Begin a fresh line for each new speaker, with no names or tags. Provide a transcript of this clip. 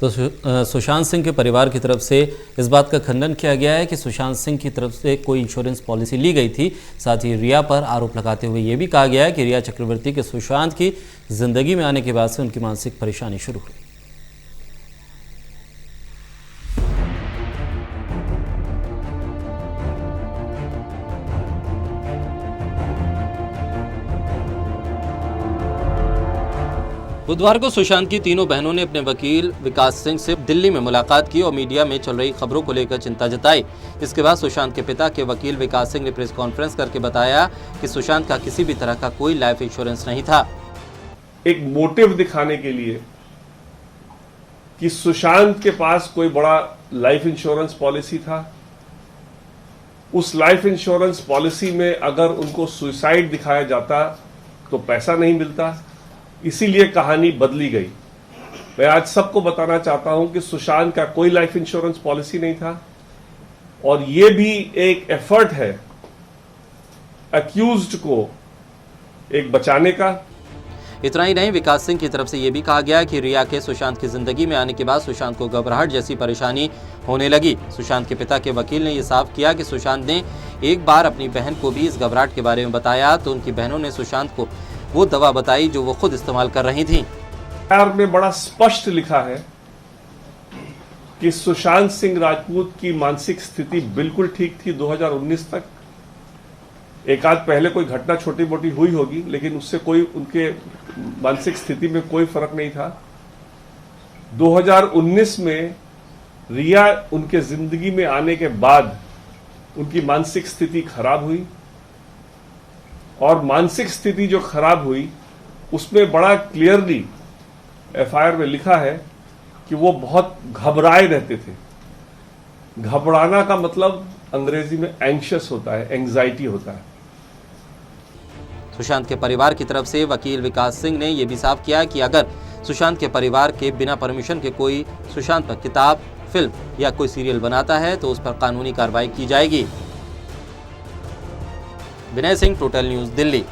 तो सुशांत सिंह के परिवार की तरफ से इस बात का खंडन किया गया है कि सुशांत सिंह की तरफ से कोई इंश्योरेंस पॉलिसी ली गई थी। साथ ही रिया पर आरोप लगाते हुए ये भी कहा गया है कि रिया चक्रवर्ती के सुशांत की जिंदगी में आने के बाद से उनकी मानसिक परेशानी शुरू हुई। बुधवार को सुशांत की तीनों बहनों ने अपने वकील विकास सिंह से दिल्ली में मुलाकात की और मीडिया में चल रही खबरों को लेकर चिंता जताई। इसके बाद सुशांत के पिता के वकील विकास सिंह ने प्रेस कॉन्फ्रेंस करके बताया कि सुशांत का किसी भी तरह का कोई लाइफ इंश्योरेंस नहीं था।
एक मोटिव दिखाने के लिए कि सुशांत के पास कोई बड़ा लाइफ इंश्योरेंस पॉलिसी था, उस लाइफ इंश्योरेंस पॉलिसी में अगर उनको सुसाइड दिखाया जाता तो पैसा नहीं मिलता, इसीलिए कहानी बदली गई। मैं आज सबको बताना चाहता हूं कि सुशांत का कोई लाइफ इंश्योरेंस पॉलिसी नहीं था और यह भी एक एफर्ट है अक्यूज्ड को एक बचाने का।
इतना ही नहीं, विकास सिंह की तरफ से यह भी कहा गया कि रिया के सुशांत की जिंदगी में आने के बाद सुशांत को घबराहट जैसी परेशानी होने लगी। सुशांत के पिता के वकील ने यह साफ किया कि सुशांत ने एक बार अपनी बहन को भी इस घबराहट के बारे में बताया तो उनकी बहनों ने सुशांत को वो दवा बताई जो वो खुद इस्तेमाल कर रही थी।
एफआईआर में बड़ा स्पष्ट लिखा है कि सुशांत सिंह राजपूत की मानसिक स्थिति बिल्कुल ठीक थी 2019 तक। एक आध पहले कोई घटना छोटी मोटी हुई होगी, लेकिन उससे कोई उनके मानसिक स्थिति में कोई फर्क नहीं था। 2019 में रिया उनके जिंदगी में आने के बाद उनकी मानसिक स्थिति खराब हुई और मानसिक स्थिति जो खराब हुई उसमें बड़ा क्लियरली एफआईआर में लिखा है कि वो बहुत घबराए रहते थे। घबराना का मतलब अंग्रेजी में एंग्शियस होता है, एंग्जाइटी होता है।
सुशांत के परिवार की तरफ से वकील विकास सिंह ने यह भी साफ किया कि अगर सुशांत के परिवार के बिना परमिशन के कोई सुशांत पर किताब, फिल्म या कोई सीरियल बनाता है तो उस पर कानूनी कार्रवाई की जाएगी। Vinay Singh, total news, Delhi.